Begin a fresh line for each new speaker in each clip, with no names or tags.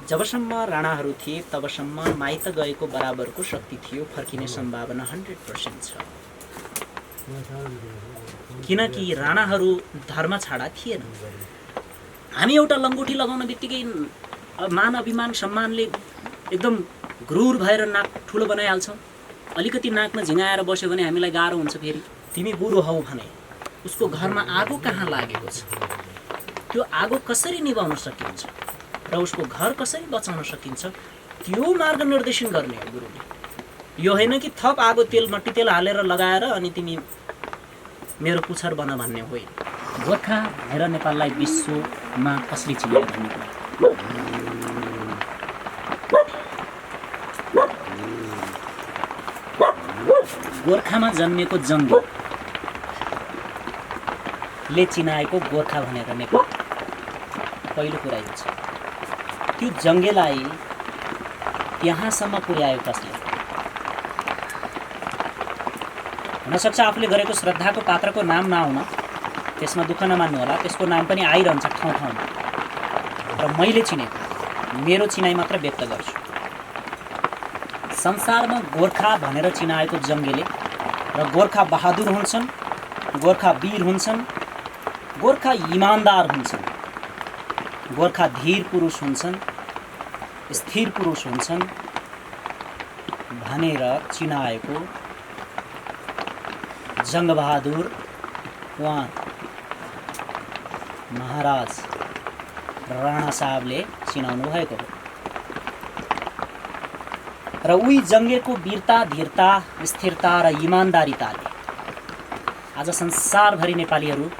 जबसम्म राणाहरू थिए तबसम्म माइत गएको बराबरको शक्ति थियो, फर्किने सम्भावना 100% छ। किनकि राणाहरू धर्म छाडा थिएन। हामी एउटा लङ्गोटी लगाउन बित्तिकै मान अभिमान सम्मानले एकदम क्रूर भएर नाक ठुलो बनाइहाल्छौँ। अलिकति नाकमा झिङ्गाएर बस्यो भने हामीलाई गाह्रो हुन्छ। फेरि तिमी गुरु हौ भने उसको घरमा आगो कहाँ लागेको छ, त्यो आगो कसरी निभाउन सकिन्छ र उसको घर कसरी बचाउन सकिन्छ, त्यो मार्ग निर्देशन गर्ने हो गुरुले। यो होइन कि थप आगो तेल मट्टी तेल हालेर लगाएर अनि तिमी मेरो पुच्छर बन भन्ने होइन। गोर्खा भनेर नेपाललाई विश्वमा कसले चिन्यो भन्ने कुरा। गोर्खामा जन्मेको जङ्गीले चिनाएको गोर्खा भनेर नेपाल पहिलो कुरा यो छ। त्यो जङ्गेलाई यहाँसम्म पुर्यायो कसले? हुनसक्छ आफूले गरेको श्रद्धाको पात्रको नाम नआउन, त्यसमा दुःख नमान्नु होला, त्यसको नाम पनि आइरहन्छ ठाउँ ठाउँमा। र मैले चिनेको मेरो चिनाइ मात्र व्यक्त गर्छु। संसारमा गोर्खा भनेर चिनाएको जङ्गेले र गोर्खा बहादुर हुन्छन्, गोर्खा वीर हुन्छन्, गोर्खा इमान्दार हुन्छन्, गोर्खा धीर पुरुष हुन्छन्, स्थिर पुरुष हुन्छन् भनेर चिनाएको जङ्गबहादुर वान महाराज राणा साहबले चिनाउनु भएको हो। र उही जङ्गेको वीरता, धीरता, स्थिरता र इमान्दारिताले आज संसारभरि नेपालीहरूमा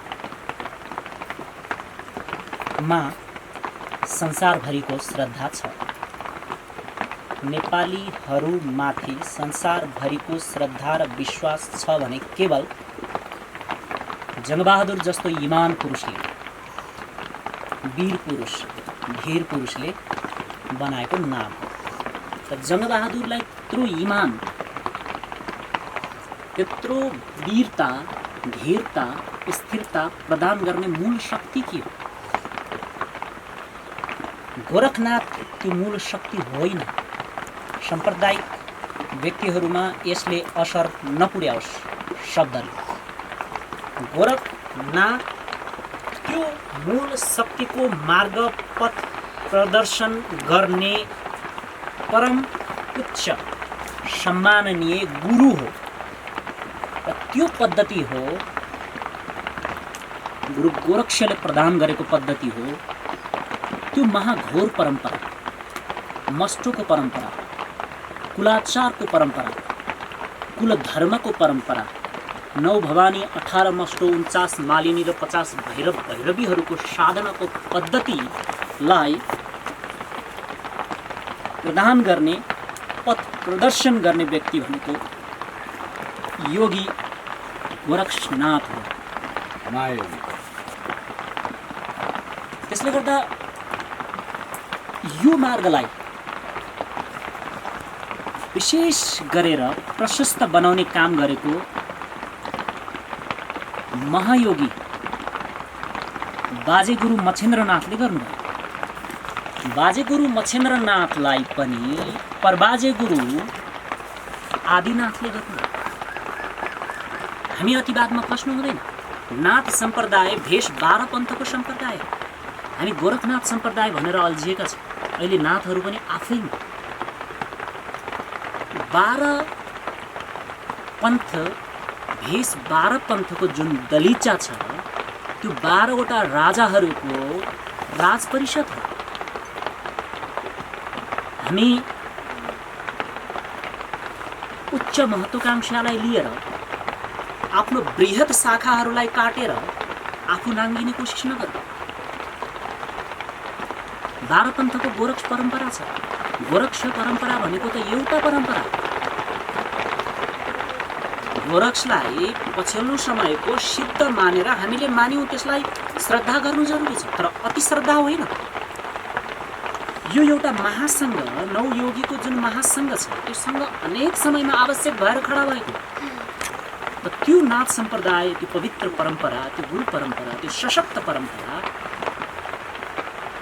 संसारभरिको श्रद्धा छ। नेपालीहरूमाथि संसारभरिको श्रद्धा र विश्वास छ भने केवल जङ्गबहादुर जस्तो इमान पुरुषले, वीर पुरुष, धीर पुरुषले बनाएको नाम हो। त जङ्गबहादुरलाई त्यत्रो इमान, त्यत्रो वीरता, धीरता, स्थिरता प्रदान गर्ने मूल शक्ति के हो? गोरखनाथ त्यो मूल शक्ति होइन। साम्प्रदायिक व्यक्तिहरूमा यसले असर नपुर्याओस् शब्दले। गोरखनाथ त्यो मूल शक्तिको मार्ग पथ प्रदर्शन गर्ने परम उच्च सम्माननीय गुरु हो। र त्यो पद्धति हो, गुरु गोरक्षले प्रदान गरेको पद्धति हो। त्यो महाघोर परम्परा, मस्टोको परम्परा, कुलाचारको परम्परा, कुल धर्मको परम्परा, 9 भवानी 18 मस्टो 49 मालिनी र 50 भैरव भैरवीहरूको साधनाको पद्धतिलाई प्रदान गर्ने, पथ प्रदर्शन गर्ने व्यक्ति भनेको योगी गोरक्षनाथ हो। त्यसले गर्दा यो मार्गलाई विशेष गरेर प्रशस्त बनाउने काम गरेको महायोगी बाजे गुरु मच्छेन्द्रनाथले गर्नुभयो। बाजे गुरु मच्छेन्द्रनाथलाई पनि परबाजे गुरु आदिनाथले गर्नुभयो। हामी अतिवादमा फस्नु हुँदैन। नाथ सम्प्रदाय भेष 12 पन्थको सम्प्रदाय हो। हामी गोरखनाथ सम्प्रदाय भनेर अल्झिएका छौँ। अहिले नाथहरू पनि आफैमा 12 पन्थ भेष 12 पन्थको जुन दलिचा छ, त्यो 12 वटा राजाहरूको राज परिषद हो। हामी उच्च महत्त्वाकांक्षालाई लिएर आफ्नो बृहत शाखाहरूलाई काटेर आफू नाङ्गिने कोसिस नगरौँ। 12 पन्थको गोरक्ष परम्परा छ। गोरक्ष परम्परा भनेको त एउटा परम्परा। गोरक्षलाई पछिल्लो समयको सिद्ध मानेर हामीले मान्यौँ, त्यसलाई श्रद्धा गर्नु जरुरी छ, तर अति श्रद्धा होइन। यो एउटा महासङ्घ, 9 योगीको जुन महासङ्घ छ, त्यो सङ्घ अनेक समयमा आवश्यक भएर खडा भएको। त्यो नाथ सम्प्रदाय, त्यो पवित्र परम्परा, त्यो गुरु परम्परा, त्यो सशक्त परम्परा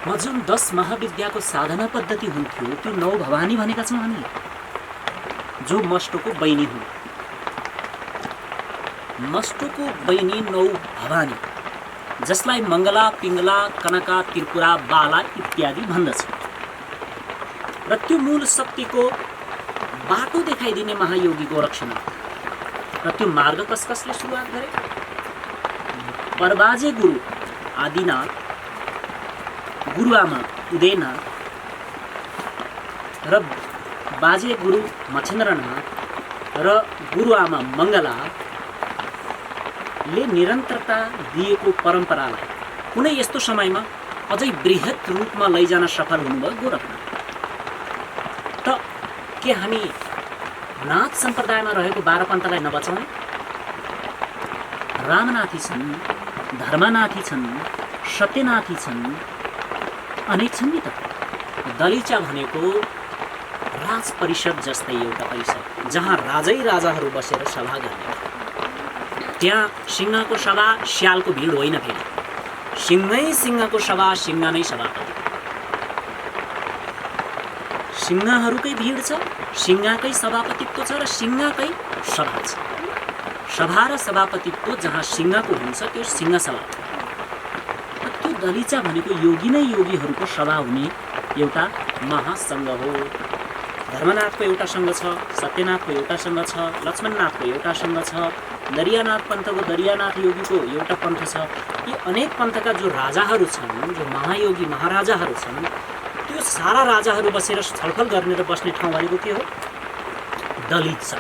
म जुन 10 महाविद्याको साधना पद्धति हुन्थ्यो त्यो 9 भवानी भनेका छौँ हामीले, जो मस्टोको बहिनी हुन्। मस्टोको बहिनी 9 भवानी, जसलाई मङ्गला, पिङ्गला, कनका, त्रिपुरा, बाला इत्यादि भन्दछ। र त्यो मूल शक्तिको बाटो देखाइदिने महायोगी गोरक्षनाथ। र त्यो मार्ग कसले सुरुवात गरे? परबाजे गुरु आदिनाथ, गुरुआमा उदयनाथ र बाजे गुरु मच्छेन्द्रनाथ र गुरुआमा मङ्गलाले निरन्तरता दिएको परम्परालाई कुनै यस्तो समयमा अझै बृहत रूपमा लैजान सफल हुनुभयो गोरखनाथ। त के हामी नाथ सम्प्रदायमा रहेको 12 पन्तलाई नबचाउने? रामनाथी छन्, धर्मनाथी छन्, सत्यनाथी छन्, अनेक छन् नि त। दलिचा भनेको राज परिषद जस्तै एउटा परिषद, जहाँ राजाहरू बसेर सभा गर्ने। त्यहाँ सिंहको सभा स्यालको भिड होइन, फेरि सिंहको सभा, सिंह नै सभापति। सिंहहरूकै भिड छ, सिंहकै सभापतित्व छ र सिंहकै सभा छ। सभा र सभापतित्व जहाँ सिंहको हुन्छ त्यो सिंह सभा। त्यो दलिचा भनेको योगी नै योगीहरूको सभा हुने एउटा महासङ्घ हो। धर्मनाथको एउटा सङ्घ छ, सत्यनाथको एउटा सङ्घ छ, लक्ष्मणनाथको एउटा सङ्घ छ, दरियानाथ पन्थको दरियानाथ योगीको एउटा पन्थ छ। यी अनेक पन्थका जो राजाहरू छन्, जो महायोगी महाराजाहरू छन्, त्यो सारा राजाहरू बसेर छलफल गर्ने र बस्ने ठाउँ भनेको के हो? दलिचा।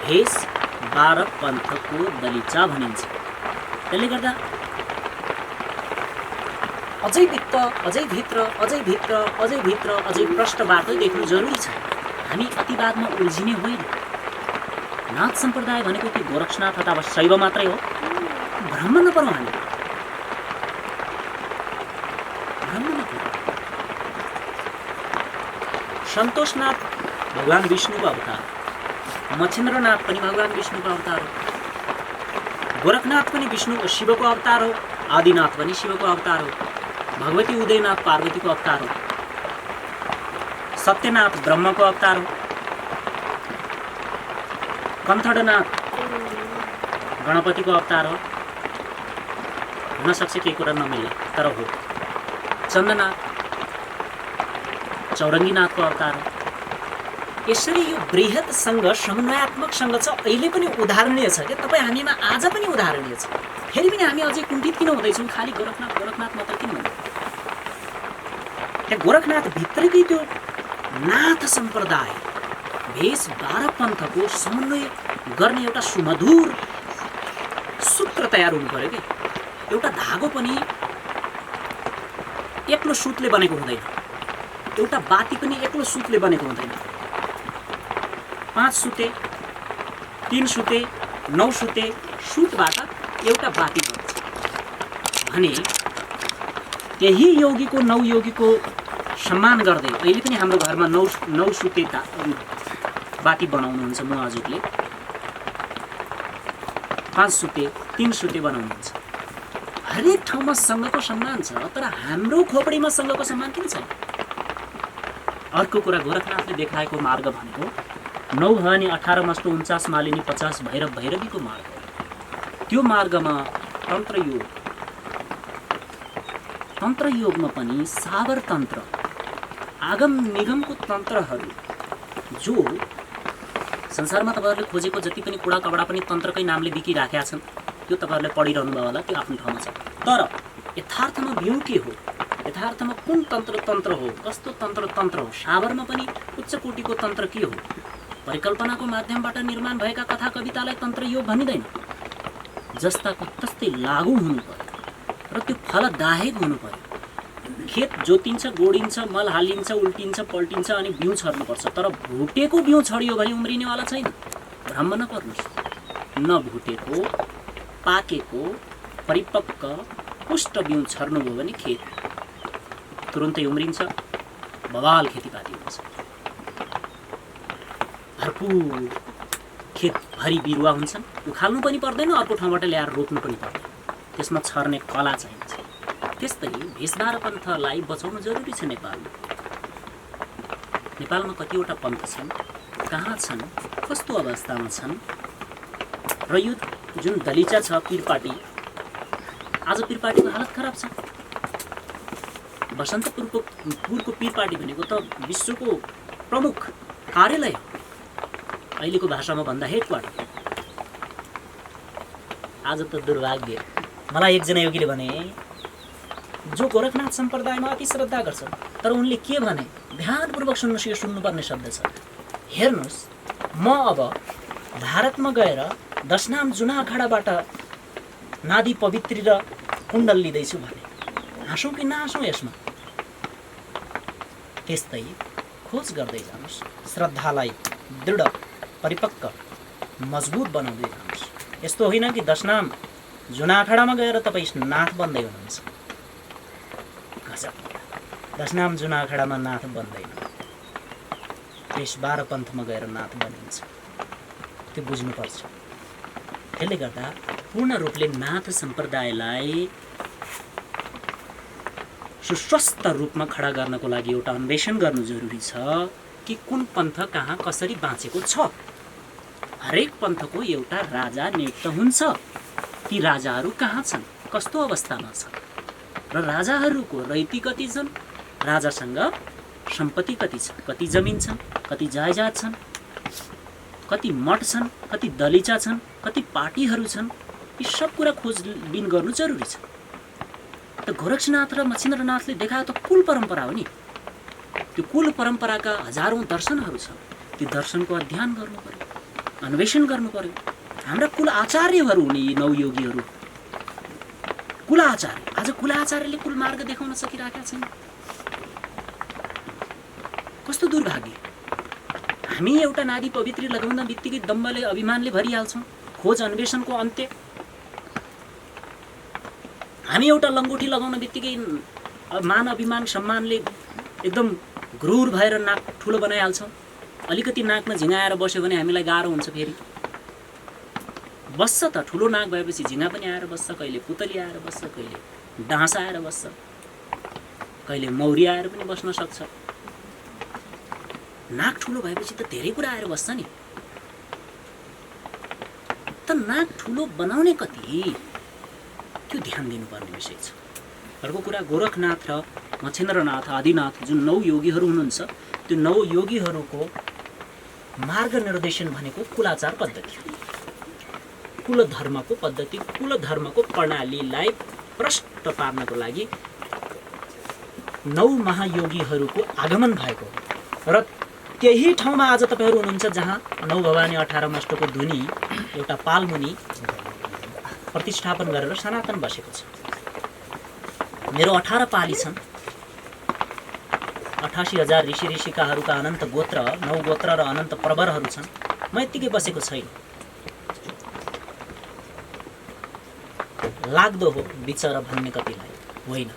यस 12 पन्थको दलिचा भनिन्छ। त्यसले गर्दा अझै भित्र अझै प्रष्टबाट देख्नु जरुरी छ। हामी अतिवादमा उल्झिने होइन। नाथ सम्प्रदाय भनेको के गोरक्षनाथ अथवा शैव मात्रै हो? भ्रम नपरौँ हामी, भ्रम नपरौँ। सन्तोषनाथ भगवान विष्णुको अवतार, मच्छेन्द्रनाथ पनि भगवान विष्णुको अवतार हो, गोरखनाथ पनि शिवको अवतार हो, आदिनाथ पनि शिवको अवतार हो, भगवती उदयनाथ पार्वतीको अवतार हो, सत्यनाथ ब्रह्मको अवतार हो, कन्थडनाथ गणपतिको अवतार हो। हुनसक्छ केही कुरा नमिल्ला, तर हो। चन्दनाथ चौरङ्गीनाथको अवतार हो। यसरी यो बृहत सङ्घ, समन्वयात्मक सङ्घ छ, अहिले पनि उदाहरणीय छ। क्या तपाईँ हामीमा आज पनि उदाहरणीय छ। फेरि पनि हामी अझै कुण्ठित किन हुँदैछौँ? खालि गोरखनाथ मात्र किन हुँदैन? त्यहाँ गोरखनाथ भित्रकै त्यो नाथ सम्प्रदाय भेष 12 पन्थको समन्वय गर्ने एउटा सुमधुर सूत्र तयार हुनु पर्यो कि। एउटा धागो पनि एक्लो सुतले बनेको हुँदैन, एउटा बाती पनि एक्लो सुतले बनेको हुँदैन। 5 सुते, 3 सुते, 9 सुते सुतबाट एउटा बाती बन्छ भने त्यही योगीको 9 योगीको सम्मान गर्दै अहिले पनि हाम्रो घरमा 9 सुते बाती बनाउनुहुन्छ। म हजुरले 5 सुते, 3 सुते बनाउनुहुन्छ। हरेक ठाउँमा सङ्घको सम्मान छ, तर हाम्रो खोपडीमा सङ्घको सम्मान किन छैन? अर्को कुरा, गोरखनाथले देखाएको मार्ग भनेको 9 भवानी, 18 मस्टो, 49 मालिनी, 50 भैरव भैरवीको मार्ग। त्यो मार्गमा तन्त्र योगमा पनि सावर तन्त्र, आगम निगमको तन्त्रहरू जो संसारमा तपाईँहरूले खोजेको जति पनि कुडा कपडा पनि तन्त्रकै नामले बिकिराखेका छन्, त्यो तपाईँहरूले पढिरहनु भयो होला, त्यो आफ्नो ठाउँमा छ। तर यथार्थमा बिउ के हो? यथार्थमा कुन तन्त्र हो? कस्तो तन्त्र हो? सावरमा पनि उच्च कोटिको तन्त्र के हो? परिकल्पनाको माध्यमबाट निर्माण भएका कथा कवितालाई तन्त्र योग भनिँदैन। जस्ताको तस्तै लागू हुनु पर्यो र त्यो फलदायक हुनु पर्यो। खेत जोतिन्छ, गोडिन्छ, मल हालिन्छ, उल्टिन्छ, पल्टिन्छ अनि बिउ छर्नुपर्छ। तर भुटेको बिउ छरियो भने उम्रिनेवाला छैन। भ्रम नपर्नुहोस्। नभुटेको, पाकेको, परिपक्व, पुष्ट बिउ छर्नुभयो भने खेत तुरुन्तै उम्रिन्छ, बवाल खेतीपाती हुन्छ। भरपुर खेतभरि बिरुवा हुन्छन्, उखाल्नु पनि पर्दैन, अर्को ठाउँबाट ल्याएर रोप्नु पनि पर्दैन। त्यसमा छर्ने कला चाहिन्छ। त्यस्तै भेषधार पन्थलाई बचाउनु जरुरी छ। नेपालमा कतिवटा पन्थ छन्, कहाँ छन्, कस्तो अवस्थामा छन् र यो जुन दलिचा छ पीरपाटी, आज पीरपाटीको हालत खराब छ। बसन्तपुरको पीरपाटी भनेको त विश्वको प्रमुख कार्यालय हो, अहिलेको भाषामा भन्दा हेडक्वार्टर। आज त दुर्भाग्य, मलाई एकजना योगीले भने जो गोरखनाथ सम्प्रदायमा अति श्रद्धा गर्छ, तर उनले के भने ध्यानपूर्वक सुन्नुहोस्, यो सुन्नुपर्ने शब्द छ। हेर्नुहोस्, म अब भारतमा गएर दशनाम जुनाखाडाबाट नादी पवित्री र कुण्डल लिँदैछु भने हाँसौँ कि नहाँसौँ यसमा? त्यस्तै खोज गर्दै जानुहोस्, श्रद्धालाई दृढ, परिपक्व, मजबुत बनाउँदै जानुहोस्। यस्तो होइन कि दशनाम जुनाखाडामा गएर तपाईँ नाथ बन्दै हुनुहुन्छ। गजब, दशनाम जुनाखाडामा नाथ बन्दैन, त्यस 12 पन्थमा गएर नाथ बनिन्छ। त्यो बुझ्नुपर्छ। त्यसले गर्दा पूर्ण रूपले नाथ सम्प्रदायलाई सुस्वस्थ रूपमा खडा गर्नको लागि एउटा अन्वेषण गर्नु जरुरी छ कि कुन पन्थ कहाँ कसरी बाँचेको छ। हरेक पन्थको एउटा राजा नियुक्त हुन्छ। ती राजाहरू कहाँ छन्, कस्तो अवस्थामा छन् र राजाहरूको रैती कति छन्, राजासँग सम्पत्ति कति छ, कति जमिन छन्, कति जायजात छन्, कति मठ छन्, कति दलिचा छन्, कति पार्टीहरू छन्, यी सब कुरा खोजबिन गर्नु जरुरी छ। त गोरक्षनाथ र मच्छिन्द्रनाथले देखाएको त कुल परम्परा हो नि। त्यो कुल परम्पराका हजारौं दर्शनहरू छन्। त्यो दर्शनको अध्ययन गर्नु पर्यो, अन्वेषण गर्नु पर्यो। हाम्रा कुल आचार्यहरू हुने यी नवयोगीहरू कुल आचार्य, आज कुल आचार्यले कुल मार्ग देखाउन सकिरहेका छैन। कस्तो दुर्भाग्य। हामी एउटा नादी पवित्री लगाउन बित्तिकै दम्बले, अभिमानले भरिहाल्छौँ। खोज अन्वेषणको अन्त्य। हामी एउटा लङ्गोटी लगाउन बित्तिकै मान, अभिमान, सम्मानले एकदम घ्रुर भएर नाक ठुलो बनाइहाल्छौँ। अलिकति नाकमा झिँगाएर बस्यो भने हामीलाई गाह्रो हुन्छ। फेरि बस्छ त, ठुलो नाक भएपछि झिँगा पनि आएर बस्छ, कहिले पुतली आएर बस्छ, कहिले डाँस आएर बस्छ, कहिले मौरी आएर पनि बस्न सक्छ। नाक ठुलो भएपछि त धेरै कुरा आएर बस्छ नि। त नाक ठुलो बनाउने कति, त्यो ध्यान दिनुपर्ने विषय छ। अर्को कुरा, गोरखनाथ र मच्छिन्द्रनाथ, आदिनाथ जुन नवयोगीहरू हुनुहुन्छ, त्यो नवयोगीहरूको मार्ग निर्देशन भनेको कुलाचार पद्धति हो। कुल धर्मको पद्धति, कुल धर्मको प्रणालीलाई प्रष्ट पार्नको लागि 9 महायोगीहरूको आगमन भएको हो। र त्यही ठाउँमा आज तपाईहरू हुनुहुन्छ जहाँ 9 भवानी 18 मष्टको धुनी एउटा पालमुनि प्रतिष्ठापन गरेर सनातन बसेको छ। मेरो 18 पाली छन्, 88,000 ऋषिकाहरूका अनन्त गोत्र, 9 गोत्र र अनन्त प्रवरहरू छन्। म यत्तिकै बसेको छैन। लाग्दो हो विचर भन्ने कतिलाई होइन।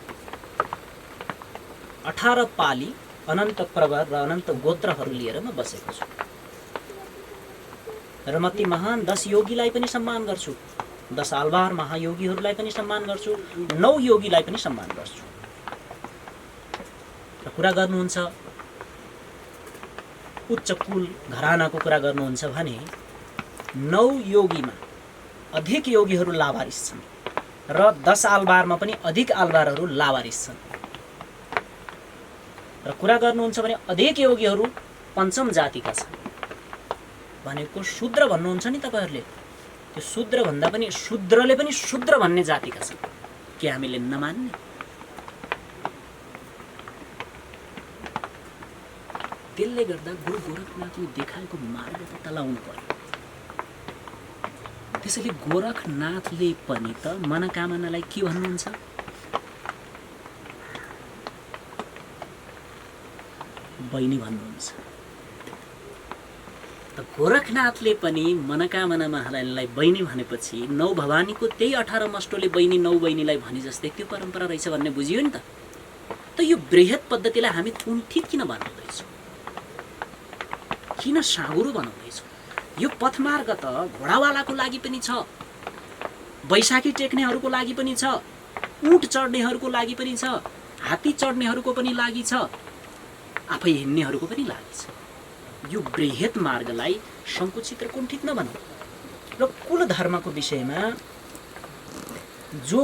18 पाली अनन्त प्रवर र अनन्त गोत्रहरू लिएर म बसेको छु। र म ती महान 10 योगीलाई पनि सम्मान गर्छु, 10 आलवार महायोगीहरूलाई पनि सम्मान गर्छु, 9 योगीलाई पनि सम्मान गर्छु। र कुरा गर्नुहुन्छ उच्च कुल घरानाको कुरा गर्नुहुन्छ भने 9 योगीमा अधिक योगीहरू लावारिस छन् र 10 आलवारमा पनि अधिक आलवारहरू लावारिस छन्। र कुरा गर्नुहुन्छ भने अधिक योगीहरू पञ्चम जातिका छन्। भनेको शूद्र भन्नुहुन्छ नि तपाईहरूले, त्यो शूद्र भन्दा पनि शूद्रले पनि शूद्र भन्ने जातिका छन्। के हामीले नमान्ने? त्यसले गर्दा गुरु गोरखनाथले देखाएको मार्ग त लाउनु पर्यो। त्यसैले गोरखनाथले पनि त मनोकामनालाई के भन्नुहुन्छ? बहिनी भन्नुहुन्छ। त गोरखनाथले पनि मनोकामनालाई बहिनी भनेपछि 9 भवानीको त्यही 18 मष्टोले बहिनी 9 बहिनीलाई भने जस्तै त्यो परम्परा रहेछ भन्ने बुझियो नि त। त यो बृहत पद्धतिलाई हामी कुण्ठित किन बनाउँदैछौँ? किन साँगुरो बनाउँदैछौँ? यो पथमार्ग त घोडावालाको लागि पनि छ, बैशाखी टेक्नेहरूको लागि पनि छ, ऊँट चढ्नेहरूको लागि पनि छ, हात्ती चढ्नेहरूको पनि लागि छ, आफै हिँड्नेहरूको पनि लागि छ। यो बृहत मार्गलाई सङ्कुचित र कुण्ठित नबनाऊ। र कुल धर्मको विषयमा जो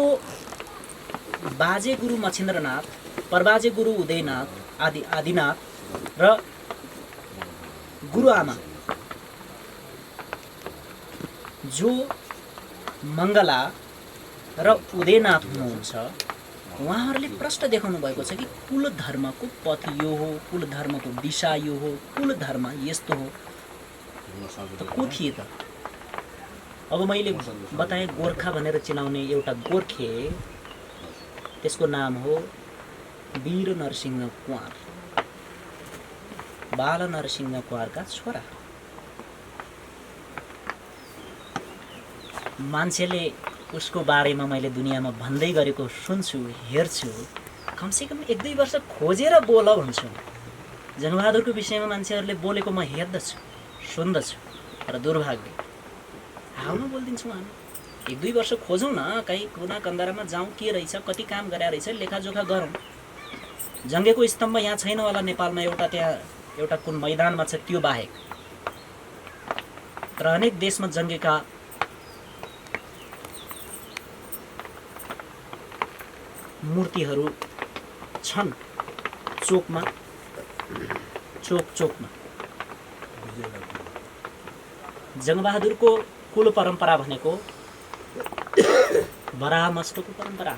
बाजे गुरु मच्छिन्द्रनाथ, परबाजे गुरु उदयनाथ आदिनाथ र गुरुआमा जो मङ्गला र उदयनाथ हुनुहुन्छ, उहाँहरूले प्रश्न देखाउनु भएको छ कि कुल धर्मको पथ यो हो, कुल धर्मको दिशा यो हो, कुल धर्म यस्तो हो। त को थिए त? अब मैले बताएँ गोर्खा भनेर चिनाउने एउटा गोर्खे, त्यसको नाम हो वीर नरसिंह कुँवर, बाल नरसिंह कुँवरका छोरा। मान्छेले उसको बारेमा मैले दुनियाँमा भन्दै गरेको सुन्छु, हेर्छु, कमसेकम 1-2 वर्ष खोजेर बोल भन्छु। जङ्गबहादुरको विषयमा मान्छेहरूले बोलेको म हेर्दछु, सुन्दछु, तर दुर्भाग्य हाउमा बोलिदिन्छौँ हामी। 1-2 वर्ष खोजौँ न, कहीँ कुना कन्दरामा जाउँ, के रहेछ, कति काम गरे रहेछ, लेखाजोखा गरौँ। जङ्गेको स्तम्भ यहाँ छैन होला नेपालमा, एउटा त्यहाँ एउटा कुन मैदानमा छ त्यो बाहेक। तर अनेक देशमा जङ्गेका मूर्तिहरू छन्, चोकमा, चोकमा। जङ्गबहादुरको कुल परम्परा भनेको बरामष्टको परम्परा।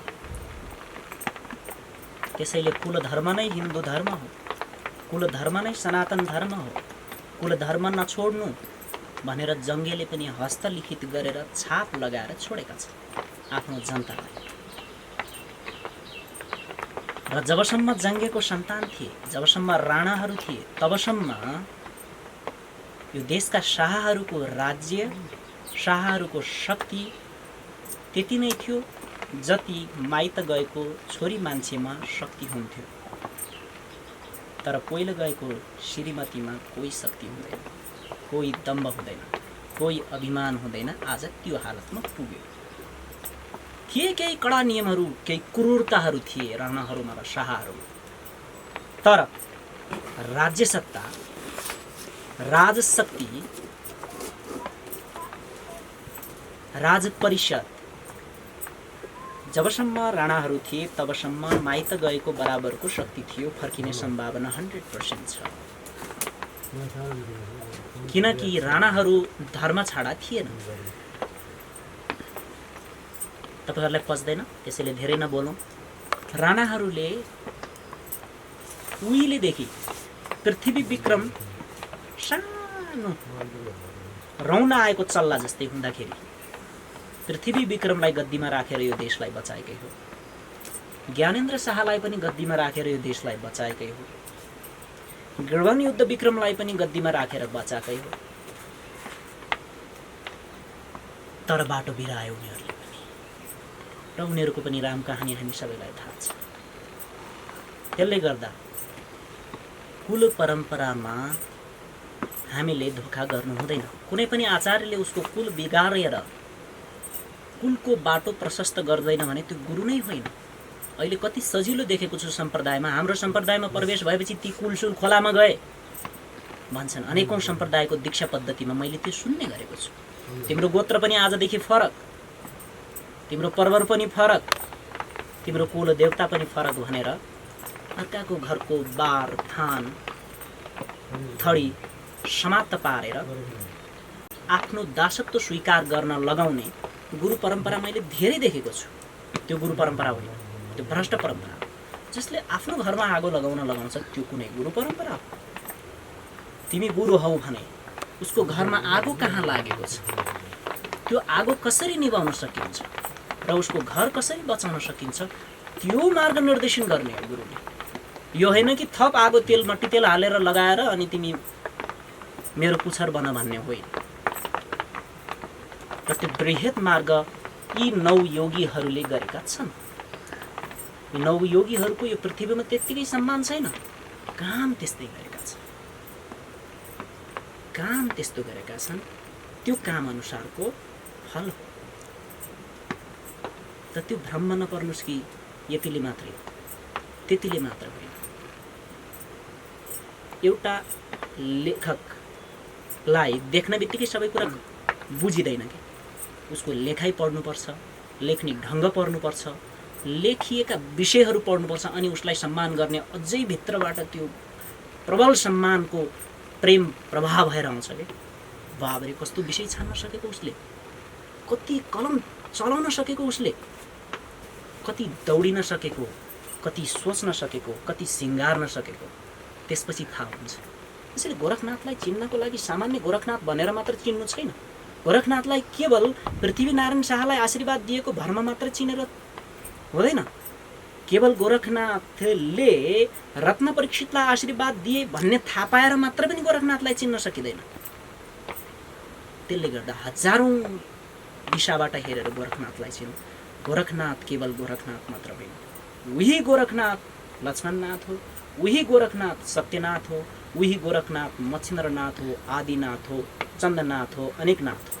त्यसैले कुल धर्म नै हिन्दू धर्म हो, कुल धर्म नै सनातन धर्म हो, कुल धर्म नछोड्नु भनेर जङ्गेले पनि हस्तलिखित गरेर छाप लगाएर छोडेका छन् आफ्नो जनतालाई। र जबसम्म जङ्गेको सन्तान थिए, जबसम्म राणाहरू थिए, तबसम्म यो देशका शाहहरूको राज्य, शाहहरूको शक्ति त्यति नै थियो जति माइत गएको छोरी मान्छेमा शक्ति हुन्थ्यो। तर पहिलो गएको श्रीमतीमा कोही शक्ति हुँदैन, कोही दम्भ हुँदैन, कोही अभिमान हुँदैन। आज त्यो हालतमा पुग्यो। थिए केही कडा नियमहरू, केही क्रूरताहरू थिए राणाहरूमा र शाहहरूमा, तर राज्य सत्ता, राजशक्ति, राजपरिषद जबसम्म राणाहरू थिए तबसम्म माइत गएको बराबरको शक्ति थियो। फर्किने सम्भावना 100% छ, किनकि राणाहरू धर्म छाडा थिएन। तपाईहरुलाई पच्दैन, त्यसैले धेरै नबोलौँ। राणाहरूले उहिलेदेखि पृथ्वी विक्रम सानो रौना आएको चल्ला जस्तै हुँदाखेरि पृथ्वी विक्रमलाई गद्दीमा राखेर यो देशलाई बचाएकै हो। ज्ञानेन्द्र शाहलाई पनि गद्दीमा राखेर यो देशलाई बचाएकै हो। गणवन युद्ध विक्रमलाई पनि गद्दीमा राखेर बचाएकै हो। तर बाटो बिरायो उनीहरूले पनि, र उनीहरूको पनि राम कहानी हामी सबैलाई थाहा छ। त्यसले गर्दा कुल परम्परामा हामीले धोका गर्नु हुँदैन। कुनै पनि आचार्यले उसको कुल बिगारेर कुलको बाटो प्रशस्त गर्दैन भने त्यो गुरु नै होइन। अहिले कति सजिलो देखेको छु सम्प्रदायमा, हाम्रो सम्प्रदायमा प्रवेश भएपछि ती कुलसुल खोलामा गए भन्छन्। अनेकौं सम्प्रदायको दीक्षा पद्धतिमा मैले त्यो सुन्ने गरेको छु। तिम्रो गोत्र पनि आजदेखि फरक, तिम्रो पर्व पनि फरक, तिम्रो कुल देवता पनि फरक भनेर अर्काको घरको बार थान थडी समाप्त पारेर आफ्नो दासत्व स्वीकार गर्न लगाउने गुरु परम्परा मैले धेरै देखेको छु। त्यो गुरु परम्परा होइन, त्यो भ्रष्ट परम्परा हो। जसले आफ्नो घरमा आगो लगाउँछ त्यो कुनै गुरु परम्परा हो? तिमी गुरु हौ भने उसको घरमा आगो कहाँ लागेको छ, त्यो आगो कसरी निभाउन सकिन्छ र उसको घर कसरी बचाउन सकिन्छ, त्यो मार्गनिर्देशन गर्ने हो गुरुले। यो होइन कि थप आगो तेल मट्टी तेल हालेर लगाएर अनि तिमी मेरो पुछर बन भन्ने होइन। र त्यो बृहत मार्ग यी 9 योगीहरूले गरेका छन्। यी 9 योगीहरूको यो पृथ्वीमा त्यत्तिकै सम्मान छैन। काम त्यस्तै गरेका छन्, काम त्यस्तो गरेका छन्, त्यो काम अनुसारको फल हो। त त्यो भ्रममा नपर्नुस् कि यतिले मात्रै, त्यतिले मात्र होइन। एउटा लेखकलाई देख्न बित्तिकै सबै कुरा बुझिँदैन कि, उसको लेखाइ पढ्नुपर्छ, लेख्ने ढङ्ग पढ्नुपर्छ, लेखिएका विषयहरू पढ्नुपर्छ, अनि उसलाई सम्मान गर्ने अझै भित्रबाट त्यो प्रबल सम्मानको प्रेम प्रभाव भएर आउँछ कि बाबरे कस्तो विषय छान्न सकेको उसले, कति कलम चलाउन सकेको उसले, कति दौडिन सकेको, कति सोच्न सकेको, कति सिँगार्न सकेको, त्यसपछि थाहा हुन्छ। त्यसैले गोरखनाथलाई चिन्नको लागि सामान्य गोरखनाथ भनेर मात्र चिन्नु छैन। गोरखनाथलाई केवल पृथ्वीनारायण शाहलाई आशीर्वाद दिएको भरमा मात्र चिनेर हुँदैन। केवल गोरखनाथले रत्न परीक्षितलाई आशीर्वाद दिए भन्ने थाहा पाएर मात्र पनि गोरखनाथलाई चिन्न सकिँदैन। त्यसले गर्दा हजारौं दिशाबाट हेरेर गोरखनाथलाई चिन्नु। गोरखनाथ केवल गोरखनाथ मात्र होइन, उही गोरखनाथ लक्ष्मणनाथ हो, उही गोरखनाथ सत्यनाथ हो, उही गोरखनाथ मच्छिन्द्रनाथ हो, आदिनाथ हो, चन्द्रनाथ हो, अनेकनाथ हो।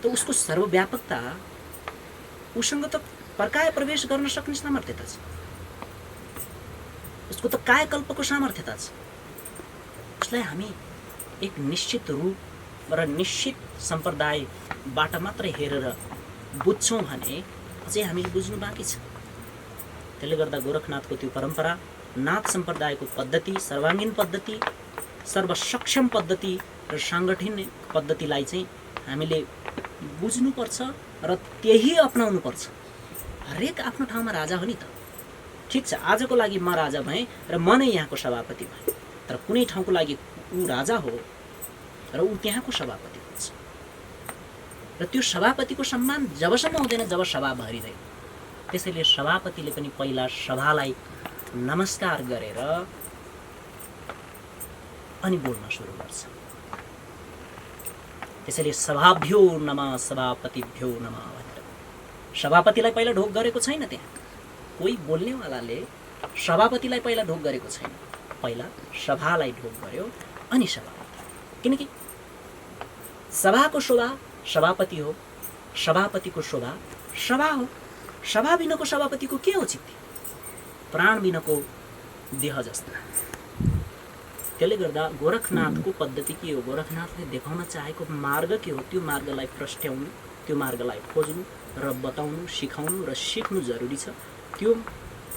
तो उसको सर्वव्यापकता, उसँग त पर्काय प्रवेश गर्न सक्ने सामर्थ्यता छ, उसको त कायकल्पको सामर्थ्यता छ। उसलाई हामी एक निश्चित रूप र निश्चित सम्प्रदायबाट मात्र हेरेर बुझ्छौँ भने अझै हामीले बुझ्नु बाँकी छ। त्यसले गर्दा गोरखनाथको त्यो परम्परा, नाथ सम्प्रदायको पद्धति, सर्वाङ्गीन पद्धति, सर्वसक्षम पद्धति र साङ्गठनिक पद्धतिलाई चाहिँ हामीले बुझ्नुपर्छ र त्यही अपनाउनुपर्छ। हरेक आफ्नो ठाउँमा राजा हो नि त, ठिक छ, आजको लागि म राजा भएँ र म नै यहाँको सभापति भएँ, तर कुनै ठाउँको लागि ऊ राजा हो र ऊ त्यहाँको सभापति हुन्छ र त्यो सभापतिको सम्मान जबसम्म हुँदैन जब सभा भरिँदैन। त्यसैले सभापतिले पनि पहिला सभालाई नमस्कार गरेर अनि बोल्न सुरु गर्छ। त्यसैले सभाभ्यो नमः सभापतिभ्यो नमः भनेर सभापतिलाई पहिला ढोक गरेको छैन। त्यहाँ कोही बोल्नेवालाले सभापतिलाई पहिला ढोक गरेको छैन, पहिला सभालाई ढोक गर्यो अनि सभापति। किनकि सभाको शोभा सभापति हो, सभापतिको शोभा सभा हो। सभा बिनाको सभापतिको के हो चित्ती, प्राण बिनाको देह जस्ता। त्यसले गर्दा गोरखनाथको पद्धति के हो, गोरखनाथले देखाउन चाहेको मार्ग के हो, त्यो मार्गलाई प्रस्ट्याउनु, त्यो मार्गलाई खोज्नु र बताउनु, सिकाउनु र सिक्नु जरुरी छ। त्यो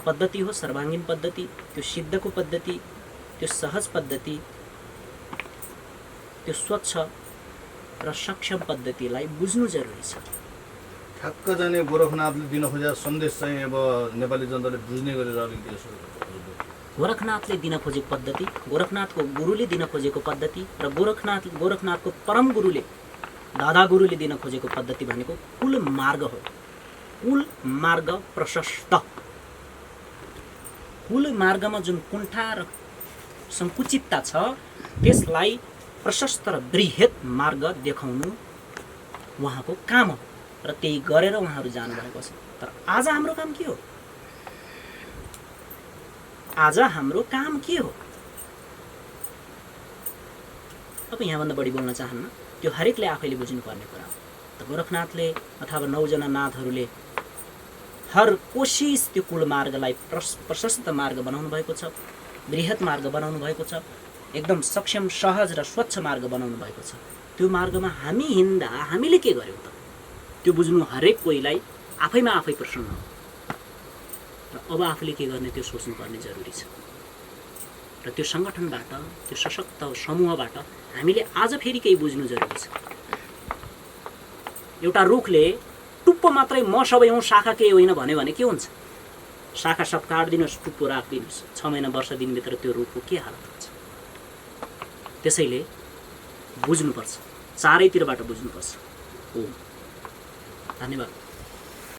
पद्धति हो सर्वाङ्गीन पद्धति, त्यो सिद्धको पद्धति, त्यो सहज पद्धति, त्यो स्वच्छ र सक्षम पद्धतिलाई बुझ्नु जरुरी छ।
ठ्याक्क जाने गोरखनाथले दिन खोजेको सन्देश चाहिँ अब नेपाली जनताले बुझ्ने गरेर अलिकति यसो
गोरखनाथले दिन खोजेको पद्धति, गोरखनाथको गुरुले दिन खोजेको पद्धति र गोरखनाथको परम गुरुले, दादा गुरुले दिन खोजेको पद्धति भनेको कुल मार्ग हो। कुल मार्ग प्रशस्त, कुल मार्गमा जुन कुण्ठा र संकुचितता छ त्यसलाई प्रशस्त र बृहत मार्ग देखाउनु उहाँको काम हो र त्यही गरेर उहाँहरू जानुभएको छ। तर आज हाम्रो काम के हो, आज हाम्रो काम के हो? अब यहाँभन्दा बढी बोल्न चाहन्न, त्यो हरेकले आफैले बुझ्नुपर्ने कुरा हो। त गोरखनाथले अथवा 9 जना नाथहरूले हर कोसिस त्यो कुल मार्गलाई प्रशस्त मार्ग बनाउनु भएको छ, बृहत मार्ग बनाउनु भएको छ, एकदम सक्षम सहज र स्वच्छ मार्ग बनाउनु भएको छ। त्यो मार्गमा हामी हिँड्दा हामीले के गर्यौँ त, त्यो बुझ्नु हरेक कोहीलाई आफैमा आफै प्रश्न हो। र अब आफूले के गर्ने त्यो सोच्नुपर्ने जरुरी छ। र त्यो सङ्गठनबाट, त्यो सशक्त समूहबाट हामीले आज फेरि केही बुझ्नु जरुरी छ। एउटा रुखले टुप्पो मात्रै म सबै हुँ शाखा केही होइन भन्यो भने के हुन्छ? शाखा सब काट्दिनुहोस्, टुप्पो राखिदिनुहोस्, 6 महिना वर्ष दिनभित्र त्यो रुखको के हालत हुन्छ? त्यसैले बुझ्नुपर्छ, चारैतिरबाट बुझ्नुपर्छ। हो, धन्यवाद।